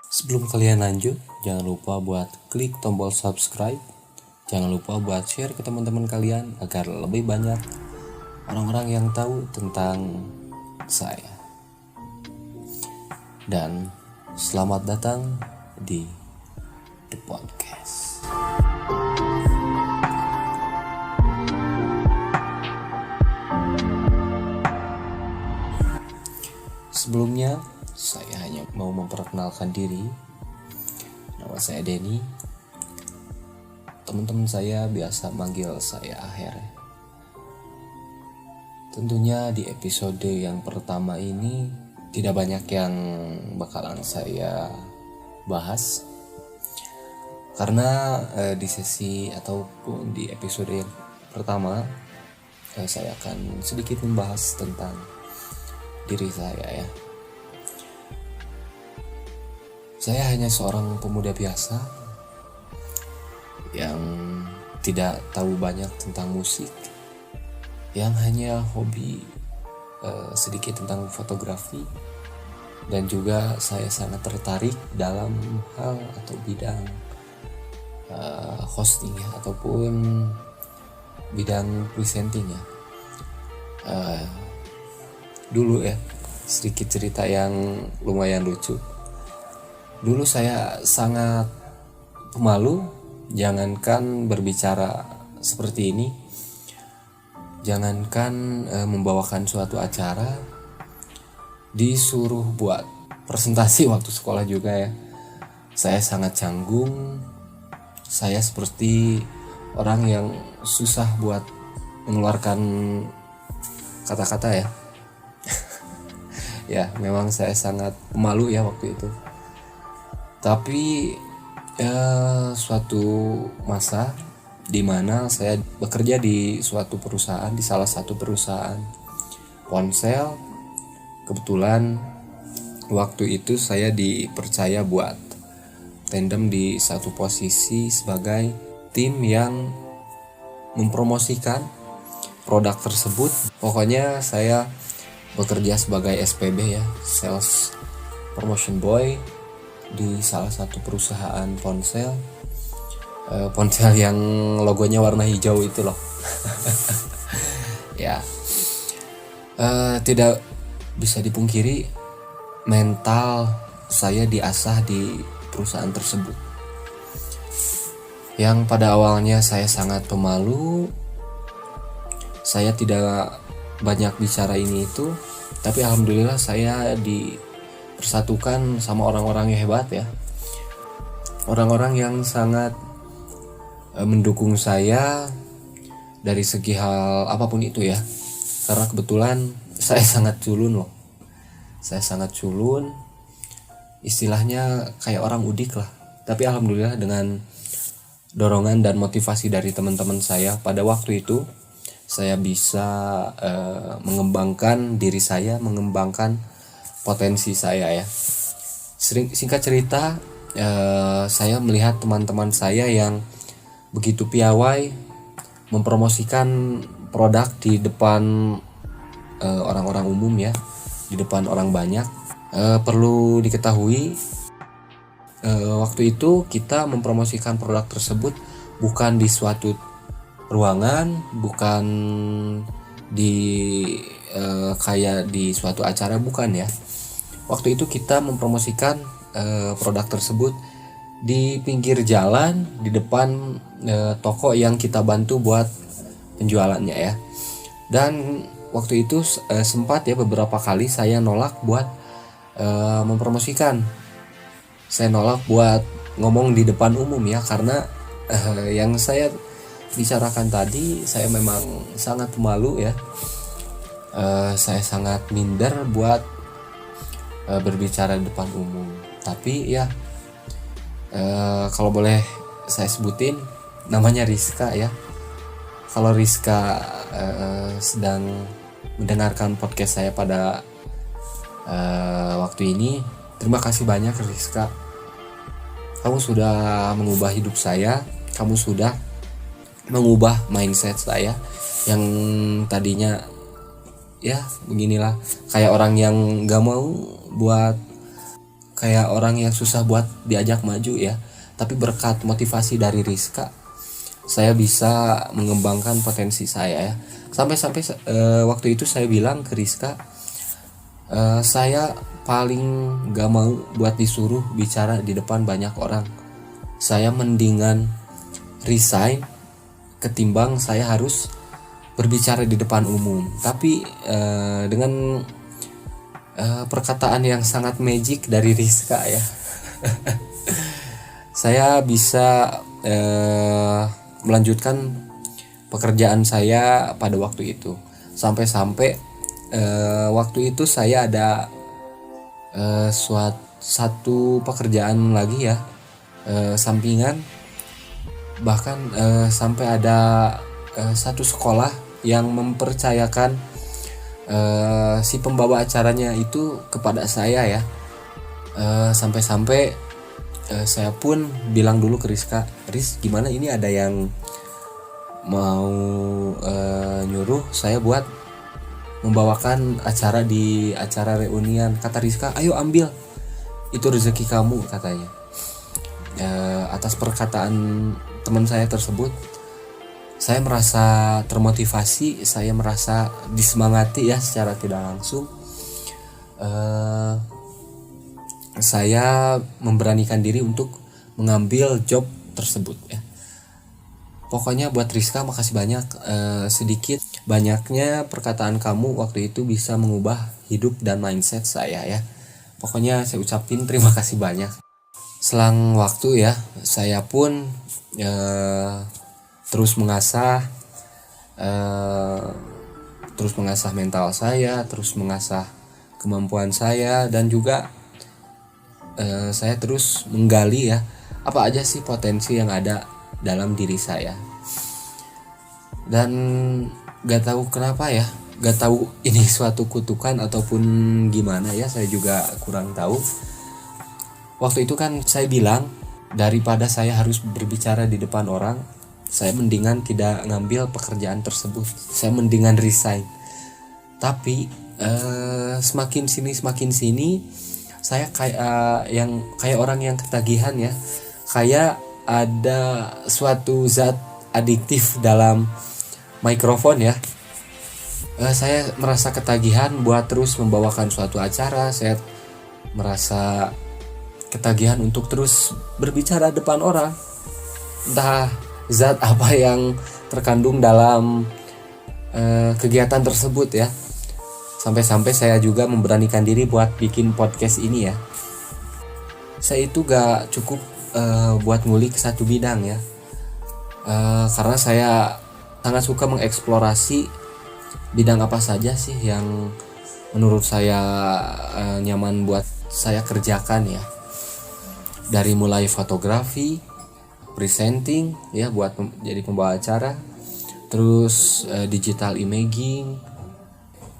Sebelum kalian lanjut, jangan lupa buat klik tombol subscribe. Jangan lupa buat share ke teman-teman kalian agar lebih banyak orang-orang yang tahu tentang saya. Dan selamat datang di The Podcast. Sebelumnya, saya hanya mau memperkenalkan diri. Nama saya Denny. Teman-teman saya biasa manggil saya Aher. Tentunya di episode yang pertama ini tidak banyak yang bakalan saya bahas. Karena di sesi ataupun di episode yang pertama saya akan sedikit membahas tentang diri saya ya. Saya hanya seorang pemuda biasa yang tidak tahu banyak tentang musik, yang hanya hobi sedikit tentang fotografi, dan juga saya sangat tertarik dalam hal atau bidang hosting ya, ataupun bidang presenting ya. Dulu ya, sedikit cerita yang lumayan lucu. Dulu saya sangat pemalu, jangankan berbicara seperti ini, jangankan membawakan suatu acara, disuruh buat presentasi waktu sekolah juga ya. Saya sangat canggung, saya seperti orang yang susah buat mengeluarkan kata-kata ya. Ya, memang saya sangat pemalu ya waktu itu. Tapi suatu masa di mana saya bekerja di suatu perusahaan, di salah satu perusahaan ponsel. Kebetulan waktu itu saya dipercaya buat tandem di satu posisi sebagai tim yang mempromosikan produk tersebut. Pokoknya saya bekerja sebagai SPB ya, Sales Promotion Boy, di salah satu perusahaan ponsel. Ponsel yang logonya warna hijau itu loh. Ya, tidak bisa dipungkiri mental saya diasah di perusahaan tersebut. Yang pada awalnya saya sangat pemalu, saya tidak banyak bicara ini itu, tapi alhamdulillah saya dipersatukan sama orang-orang yang hebat ya, orang-orang yang sangat mendukung saya dari segi hal apapun itu ya. Karena kebetulan saya sangat culun loh, saya sangat culun, istilahnya kayak orang udik lah. Tapi alhamdulillah dengan dorongan dan motivasi dari teman-teman saya pada waktu itu, saya bisa mengembangkan diri saya, mengembangkan potensi saya ya. Singkat cerita, saya melihat teman-teman saya yang begitu piawai mempromosikan produk di depan orang-orang umum ya, di depan orang banyak. Perlu diketahui, waktu itu kita mempromosikan produk tersebut bukan di suatu ruangan, bukan di kayak di suatu acara, bukan ya. Waktu itu kita mempromosikan produk tersebut di pinggir jalan, di depan toko yang kita bantu buat penjualannya ya. Dan waktu itu sempat ya beberapa kali saya nolak buat mempromosikan. Saya nolak buat ngomong di depan umum ya, karena yang saya bicarakan tadi, saya memang sangat malu ya. Saya sangat minder buat berbicara di depan umum. Tapi ya, kalau boleh saya sebutin, namanya Rizka ya. Kalau Rizka sedang mendengarkan podcast saya pada waktu ini, terima kasih banyak Rizka. Kamu sudah mengubah hidup saya, kamu sudah mengubah mindset saya yang tadinya ya beginilah, kayak orang yang gak mau buat kayak orang yang susah buat diajak maju ya. Tapi berkat motivasi dari Rizka, saya bisa mengembangkan potensi saya ya. Sampai-sampai waktu itu saya bilang ke Rizka, saya paling gak mau buat disuruh bicara di depan banyak orang. Saya mendingan resign ketimbang saya harus berbicara di depan umum. Tapi dengan perkataan yang sangat magic dari Rizka ya, saya bisa melanjutkan pekerjaan saya pada waktu itu. Sampai-sampai waktu itu saya ada satu pekerjaan lagi ya, sampingan. Bahkan sampai ada satu sekolah yang mempercayakan si pembawa acaranya itu kepada saya ya. Sampai-sampai saya pun bilang dulu ke Rizka, Riz, gimana ini ada yang mau nyuruh saya buat membawakan acara di acara reunian. Kata Rizka, ayo ambil, itu rezeki kamu katanya. Atas perkataan teman saya tersebut, saya merasa termotivasi, saya merasa disemangati ya secara tidak langsung. Saya memberanikan diri untuk mengambil job tersebut ya. Pokoknya buat Rizka makasih banyak, sedikit banyaknya perkataan kamu waktu itu bisa mengubah hidup dan mindset saya ya. Pokoknya saya ucapin terima kasih banyak. Selang waktu ya, saya pun terus mengasah mental saya, terus mengasah kemampuan saya, dan juga saya terus menggali ya apa aja sih potensi yang ada dalam diri saya. Dan gak tahu kenapa ya, gak tahu ini suatu kutukan ataupun gimana ya, saya juga kurang tahu. Waktu itu kan saya bilang, daripada saya harus berbicara di depan orang, saya mendingan tidak ngambil pekerjaan tersebut, saya mendingan resign. Tapi semakin sini saya kayak orang yang ketagihan ya, kayak ada suatu zat adiktif dalam mikrofon ya. Saya merasa ketagihan buat terus membawakan suatu acara. Saya merasa ketagihan untuk terus berbicara depan orang. Entah zat apa yang terkandung dalam kegiatan tersebut ya. Sampai-sampai saya juga memberanikan diri buat bikin podcast ini ya. Saya itu gak cukup buat ngulik satu bidang ya, karena saya sangat suka mengeksplorasi bidang apa saja sih yang menurut saya nyaman buat saya kerjakan ya. Dari mulai fotografi, presenting ya buat jadi pembawa acara, terus digital imaging.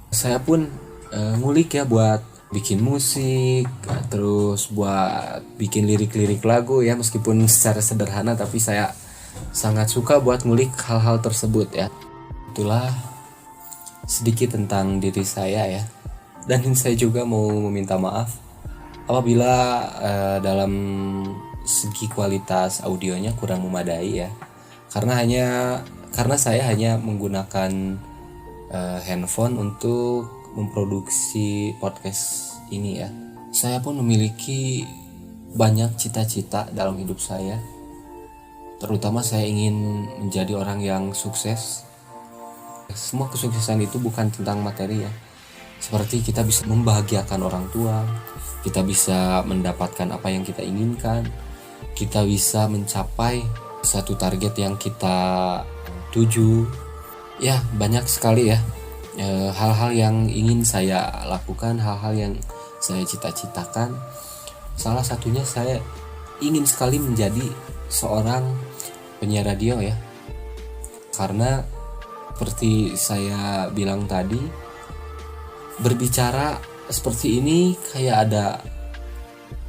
Saya pun ngulik ya buat bikin musik, terus buat bikin lirik-lirik lagu ya, meskipun secara sederhana tapi saya sangat suka buat ngulik hal-hal tersebut ya. Itulah sedikit tentang diri saya ya. Dan saya juga mau meminta maaf apabila dalam segi kualitas audionya kurang memadai ya, karena saya hanya menggunakan handphone untuk memproduksi podcast ini ya. Saya pun memiliki banyak cita-cita dalam hidup saya. Terutama saya ingin menjadi orang yang sukses. Semua kesuksesan itu bukan tentang materi ya. Seperti kita bisa membahagiakan orang tua, kita bisa mendapatkan apa yang kita inginkan, kita bisa mencapai satu target yang kita tuju. Ya, banyak sekali ya hal-hal yang ingin saya lakukan, hal-hal yang saya cita-citakan. Salah satunya saya ingin sekali menjadi seorang penyiar radio ya. Karena seperti saya bilang tadi, berbicara seperti ini kayak ada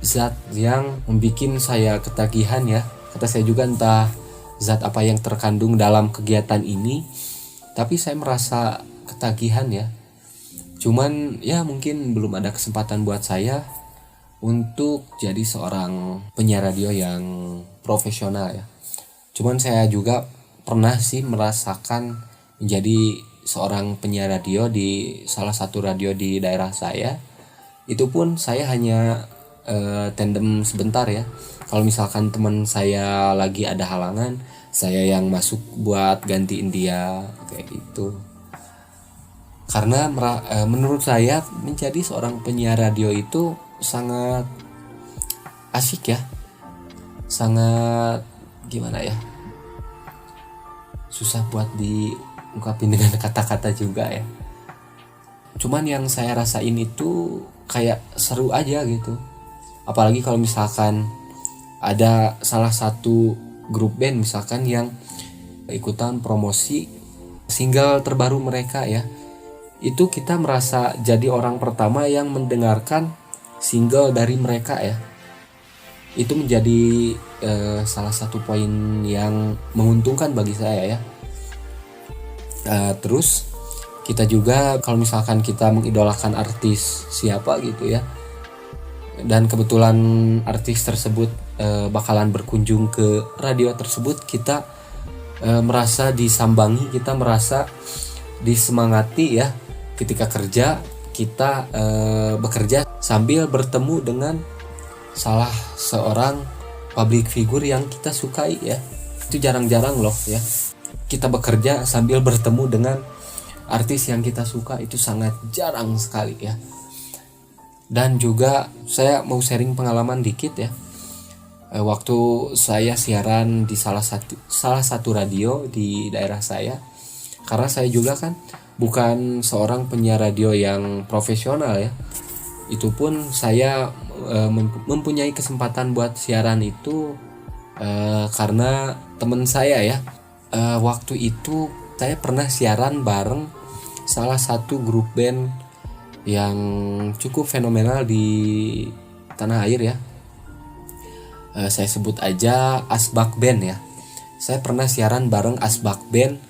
zat yang membuat saya ketagihan ya. Kata saya juga entah zat apa yang terkandung dalam kegiatan ini, tapi saya merasa ketagihan ya. Cuman ya mungkin belum ada kesempatan buat saya untuk jadi seorang penyiar radio yang profesional ya. Cuman saya juga pernah sih merasakan menjadi seorang penyiar radio di salah satu radio di daerah saya. Itu pun saya hanya tandem sebentar ya. Kalau misalkan teman saya lagi ada halangan, saya yang masuk buat gantiin dia kayak gitu. Karena menurut saya menjadi seorang penyiar radio itu sangat asik ya, sangat gimana ya, susah buat diungkapin dengan kata-kata juga ya. Cuman yang saya rasain itu kayak seru aja gitu. Apalagi kalau misalkan ada salah satu grup band misalkan yang ikutan promosi single terbaru mereka ya. Itu kita merasa jadi orang pertama yang mendengarkan single dari mereka ya. Itu menjadi salah satu poin yang menguntungkan bagi saya ya. Terus kita juga kalau misalkan kita mengidolakan artis siapa gitu ya, dan kebetulan artis tersebut bakalan berkunjung ke radio tersebut, kita merasa disambangi, kita merasa disemangati ya. Ketika kerja, kita bekerja sambil bertemu dengan salah seorang public figure yang kita sukai ya. Itu jarang-jarang loh ya. Kita bekerja sambil bertemu dengan artis yang kita suka, itu sangat jarang sekali ya. Dan juga saya mau sharing pengalaman dikit ya. Waktu saya siaran di salah satu radio di daerah saya, karena saya juga kan bukan seorang penyiar radio yang profesional ya. Itu pun saya mempunyai kesempatan buat siaran itu karena teman saya ya. Waktu itu saya pernah siaran bareng salah satu grup band yang cukup fenomenal di tanah air ya. Saya sebut aja Asbak Band ya. Saya pernah siaran bareng Asbak Band.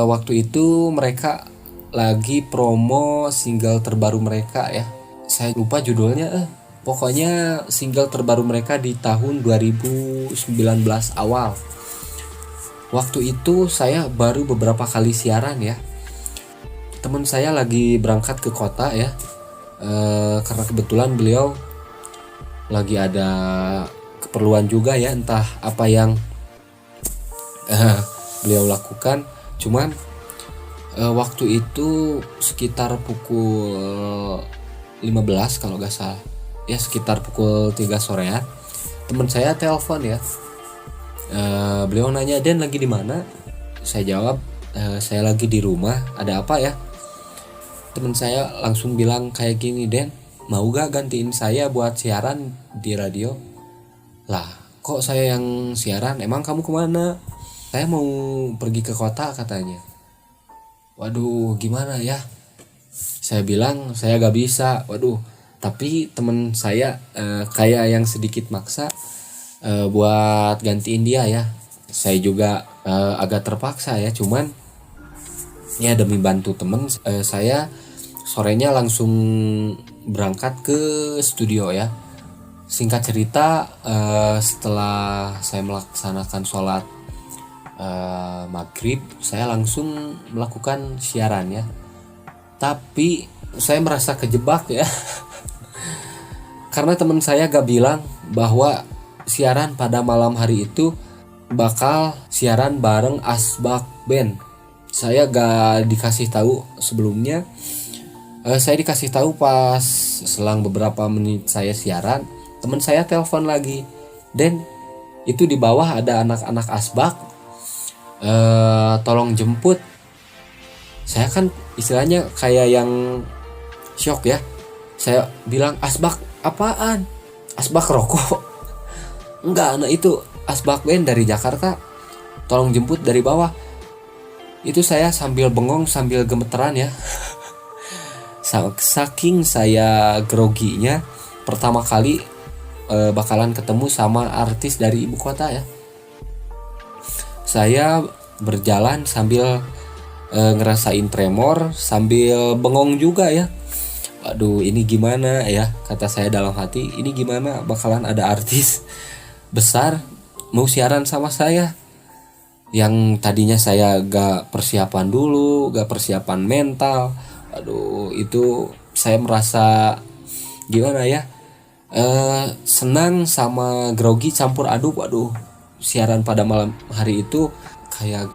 Waktu itu mereka lagi promo single terbaru mereka ya. Saya lupa judulnya. Pokoknya single terbaru mereka di tahun 2019 awal. Waktu itu saya baru beberapa kali siaran ya. Teman saya lagi berangkat ke kota ya, karena kebetulan beliau lagi ada keperluan juga ya, entah apa yang beliau lakukan. Cuman waktu itu sekitar pukul 15 kalau gak salah ya, sekitar pukul 3 sorean teman saya telepon ya. Beliau nanya, "Den lagi di mana?" Saya jawab, "Saya lagi di rumah. Ada apa ya?" Teman saya langsung bilang kayak gini, "Den, mau gak gantiin saya buat siaran di radio?" Lah, kok saya yang siaran? Emang kamu kemana? Saya mau pergi ke kota katanya. Waduh, gimana ya? Saya bilang saya gak bisa. Waduh, tapi teman saya kayak yang sedikit maksa buat gantiin dia ya. Saya juga agak terpaksa ya, cuman ya demi bantu temen, saya sorenya langsung berangkat ke studio ya. Singkat cerita, setelah saya melaksanakan sholat maghrib, saya langsung melakukan siaran ya. Tapi saya merasa kejebak ya. Karena teman saya gak bilang bahwa siaran pada malam hari itu bakal siaran bareng Asbak Band. Saya gak dikasih tahu sebelumnya. Saya dikasih tahu pas selang beberapa menit saya siaran, teman saya telepon lagi, "Den, itu di bawah ada anak-anak Asbak, tolong jemput." Saya kan istilahnya kayak yang shock ya. Saya bilang, "Asbak apaan? Asbak rokok?" "Enggak, anak itu Asbak Band dari Jakarta, tolong jemput dari bawah." Itu saya sambil bengong, sambil gemeteran ya. Saking saya groginya, pertama kali bakalan ketemu sama artis dari ibu kota ya. Saya berjalan sambil ngerasain tremor, sambil bengong juga ya. Aduh, ini gimana ya, kata saya dalam hati, ini gimana bakalan ada artis besar mau siaran sama saya, yang tadinya saya gak persiapan dulu, gak persiapan mental. Aduh, itu saya merasa gimana ya, senang sama grogi campur aduk. Waduh, siaran pada malam hari itu kayak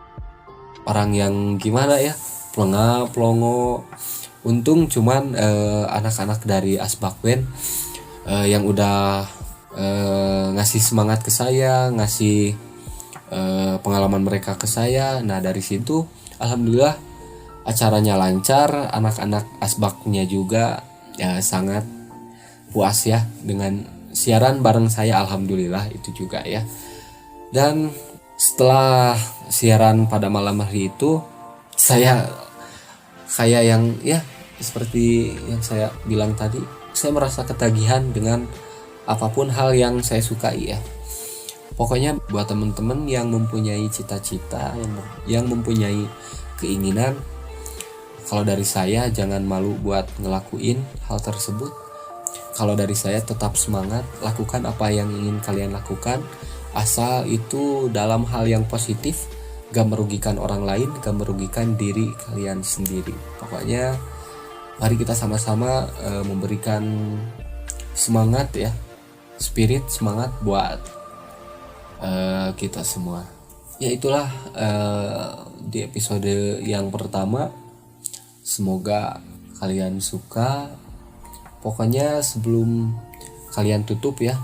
orang yang gimana ya, pelengap pelongo. Untung cuman anak-anak dari Asbak Band yang udah ngasih semangat ke saya, ngasih pengalaman mereka ke saya. Nah dari situ alhamdulillah acaranya lancar, anak-anak Asbaknya juga ya sangat puas ya dengan siaran bareng saya, alhamdulillah itu juga ya. Dan setelah siaran pada malam hari itu, saya kayak yang ya seperti yang saya bilang tadi, saya merasa ketagihan dengan apapun hal yang saya sukai ya. Pokoknya buat teman-teman yang mempunyai cita-cita, yang mempunyai keinginan, kalau dari saya jangan malu buat ngelakuin hal tersebut. Kalau dari saya tetap semangat, lakukan apa yang ingin kalian lakukan, asal itu dalam hal yang positif, gak merugikan orang lain, gak merugikan diri kalian sendiri. Pokoknya mari kita sama-sama memberikan semangat ya, spirit semangat buat kita semua. Ya itulah di episode yang pertama. Semoga kalian suka. Pokoknya sebelum kalian tutup ya,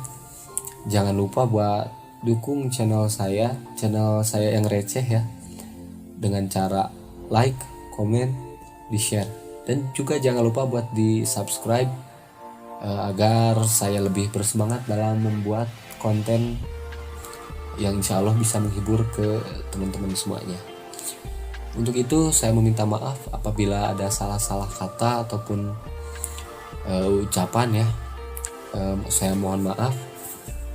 jangan lupa buat dukung channel saya yang receh ya, dengan cara like, komen, di share, dan juga jangan lupa buat di subscribe agar saya lebih bersemangat dalam membuat konten yang insya Allah bisa menghibur ke teman-teman semuanya. Untuk itu saya meminta maaf apabila ada salah-salah kata ataupun ucapan ya. Saya mohon maaf.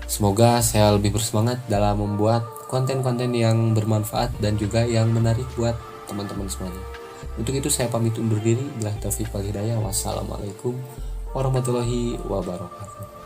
Semoga saya lebih bersemangat dalam membuat konten-konten yang bermanfaat dan juga yang menarik buat teman-teman semuanya. Untuk itu saya pamit undur diri. Billahi taufiq wal hidayah. Wassalamualaikum warahmatullahi wabarakatuh.